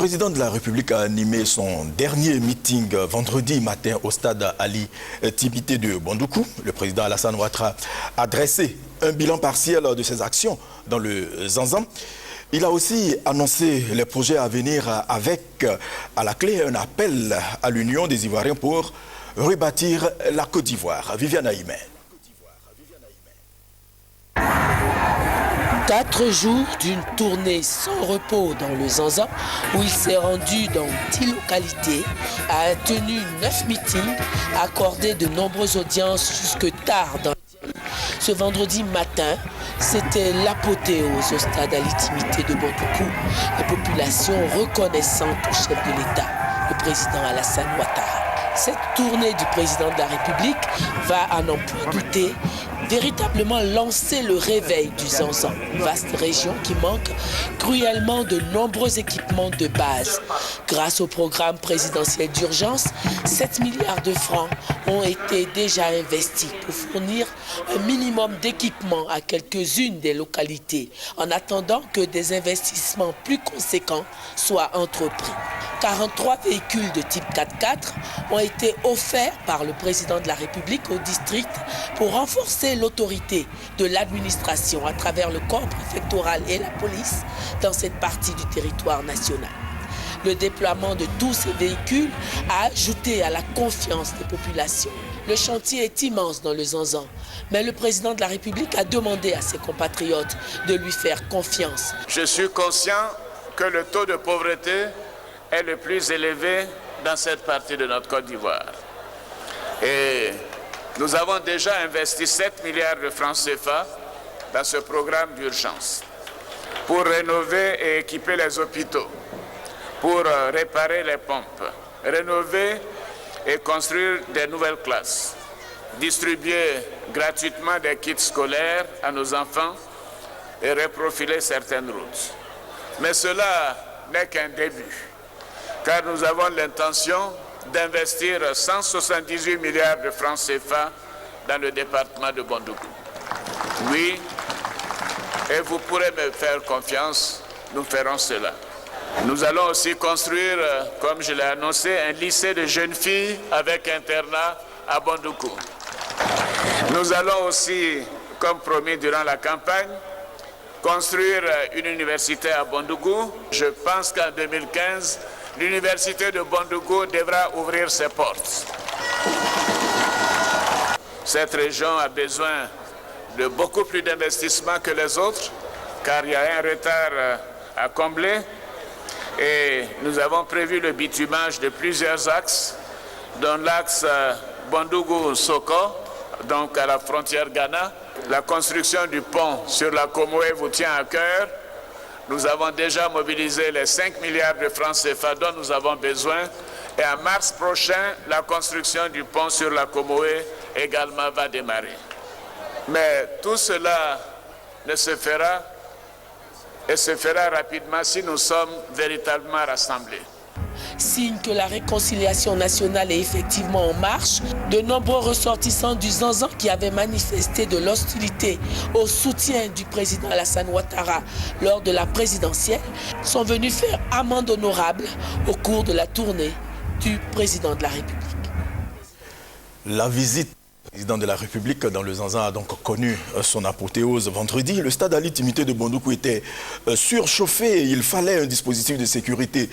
président de la République a animé son dernier meeting vendredi matin au stade Ali Timité de Bondoukou. Le président Alassane Ouattara a dressé un bilan partiel de ses actions dans le Zanzan. Il a aussi annoncé les projets à venir avec à la clé un appel à l'Union des Ivoiriens pour rebâtir la Côte d'Ivoire. Viviane Aïmé. 4 jours d'une tournée sans repos dans le Zanzan, où il s'est rendu dans 10 localités, a tenu 9 meetings, accordé de nombreuses audiences jusque tard dans la nuit. Ce vendredi matin, c'était l'apothéose au stade à l'intimité de Bondoukou, la population reconnaissante au chef de l'État, le président Alassane Ouattara. Cette tournée du président de la République va, à n'en point douter, véritablement lancer le réveil du Zanzan, vaste région qui manque cruellement de nombreux équipements de base. Grâce au programme présidentiel d'urgence, 7 milliards de francs ont été déjà investis pour fournir un minimum d'équipements à quelques-unes des localités, en attendant que des investissements plus conséquents soient entrepris. 43 véhicules de type 4x4 ont été offerts par le président de la République au district pour renforcer l'autorité de l'administration à travers le corps préfectoral et la police dans cette partie du territoire national. Le déploiement de tous ces véhicules a ajouté à la confiance des populations. Le chantier est immense dans le Zanzan, mais le président de la République a demandé à ses compatriotes de lui faire confiance. Je suis conscient que le taux de pauvreté est le plus élevé dans cette partie de notre Côte d'Ivoire. Et nous avons déjà investi 7 milliards de francs CFA dans ce programme d'urgence pour rénover et équiper les hôpitaux, pour réparer les pompes, rénover et construire des nouvelles classes, distribuer gratuitement des kits scolaires à nos enfants et reprofiler certaines routes. Mais cela n'est qu'un début, car nous avons l'intention d'investir 178 milliards de francs CFA dans le département de Bondoukou. Oui, et vous pourrez me faire confiance, nous ferons cela. Nous allons aussi construire, comme je l'ai annoncé, un lycée de jeunes filles avec internat à Bondoukou. Nous allons aussi, comme promis durant la campagne, construire une université à Bondoukou. Je pense qu'en 2015, l'université de Bondoukou devra ouvrir ses portes. Cette région a besoin de beaucoup plus d'investissements que les autres, car il y a un retard à combler. Et nous avons prévu le bitumage de plusieurs axes, dont l'axe Bondoukou-Soko, donc à la frontière Ghana. La construction du pont sur la Comoé vous tient à cœur. Nous avons déjà mobilisé les 5 milliards de francs CFA dont nous avons besoin. Et en mars prochain, la construction du pont sur la Comoé également va démarrer. Mais tout cela ne se fera et se fera rapidement si nous sommes véritablement rassemblés. Signe que la réconciliation nationale est effectivement en marche, de nombreux ressortissants du Zanzan qui avaient manifesté de l'hostilité au soutien du président Alassane Ouattara lors de la présidentielle sont venus faire amende honorable au cours de la tournée du président de la République. La visite du président de la République dans le Zanzan a donc connu son apothéose vendredi. Le stade à l'intimité de Bondoukou était surchauffé. Il fallait un dispositif de sécurité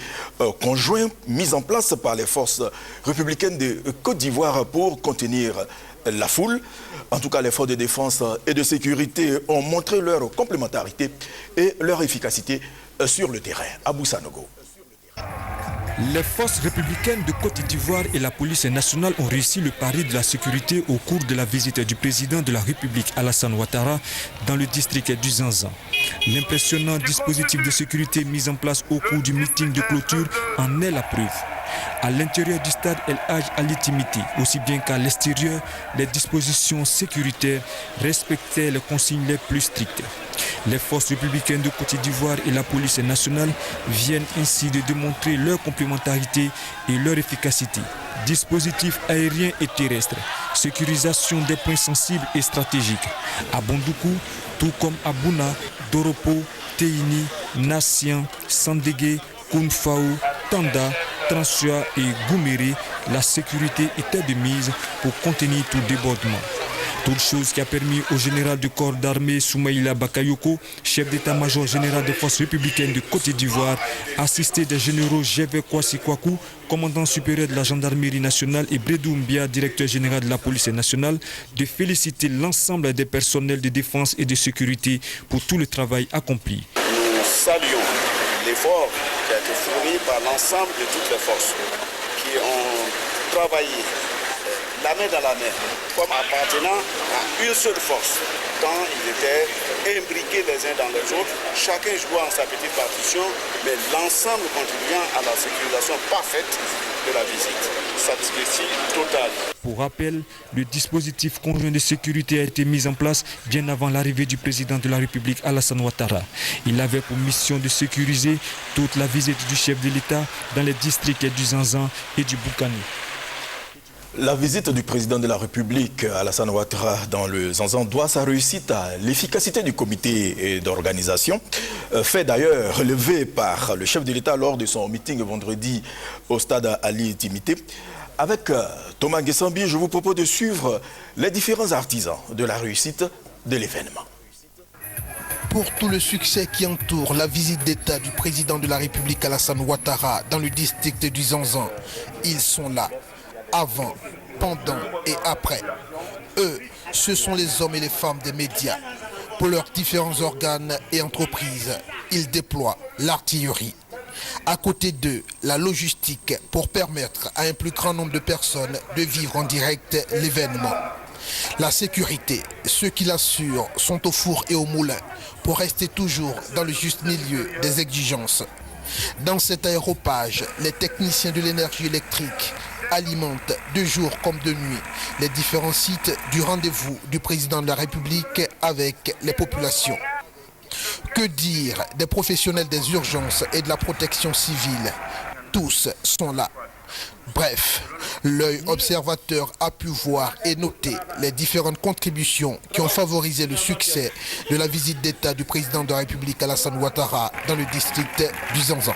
conjoint mis en place par les forces républicaines de Côte d'Ivoire pour contenir la foule. En tout cas, les forces de défense et de sécurité ont montré leur complémentarité et leur efficacité sur le terrain. Abou Sanogo. Les forces républicaines de Côte d'Ivoire et la police nationale ont réussi le pari de la sécurité au cours de la visite du président de la République Alassane Ouattara dans le district du Zanzan. L'impressionnant dispositif de sécurité mis en place au cours du meeting de clôture en est la preuve. À l'intérieur du stade El Hadj Ali Timité, aussi bien qu'à l'extérieur, les dispositions sécuritaires respectaient les consignes les plus strictes. Les forces républicaines de Côte d'Ivoire et la police nationale viennent ainsi de démontrer leur complémentarité et leur efficacité. Dispositifs aériens et terrestres, sécurisation des points sensibles et stratégiques. À Bondoukou, tout comme à Bouna, Doropo, Teini, Nassien, Sandégué, Kounfao, Tanda, Transua et Gouméré, la sécurité était de mise pour contenir tout débordement. Toute chose qui a permis au général du corps d'armée Soumaïla Bakayoko, chef d'état-major général des forces républicaines de Côte d'Ivoire, assisté des généraux Gervais Kwasi Kwaku, commandant supérieur de la gendarmerie nationale, et Bredou Mbia, directeur général de la police nationale, de féliciter l'ensemble des personnels de défense et de sécurité pour tout le travail accompli. Nous saluons l'effort qui a été fourni par l'ensemble de toutes les forces qui ont travaillé la main dans la main, comme appartenant à une seule force, tant ils étaient imbriqués les uns dans les autres, chacun jouant sa petite partition, mais l'ensemble contribuant à la sécurisation parfaite de la visite. Satisfaction totale. Pour rappel, le dispositif conjoint de sécurité a été mis en place bien avant l'arrivée du président de la République Alassane Ouattara. Il avait pour mission de sécuriser toute la visite du chef de l'État dans les districts du Zanzan et du Boukani. La visite du président de la République, Alassane Ouattara, dans le Zanzan doit sa réussite à l'efficacité du comité d'organisation, fait d'ailleurs relevé par le chef de l'État lors de son meeting vendredi au stade Ali Timité. Avec Thomas Guessambi, je vous propose de suivre les différents artisans de la réussite de l'événement. Pour tout le succès qui entoure la visite d'État du président de la République Alassane Ouattara dans le district du Zanzan, ils sont là. Avant, pendant et après. Eux, ce sont les hommes et les femmes des médias. Pour leurs différents organes et entreprises, ils déploient l'artillerie. À côté d'eux, la logistique pour permettre à un plus grand nombre de personnes de vivre en direct l'événement. La sécurité, ceux qui l'assurent sont au four et au moulin pour rester toujours dans le juste milieu des exigences. Dans cet aéropage, les techniciens de l'énergie électrique alimente de jour comme de nuit les différents sites du rendez-vous du président de la République avec les populations. Que dire des professionnels des urgences et de la protection civile? Tous sont là. Bref, l'œil observateur a pu voir et noter les différentes contributions qui ont favorisé le succès de la visite d'État du président de la République Alassane Ouattara dans le district du Zanzan.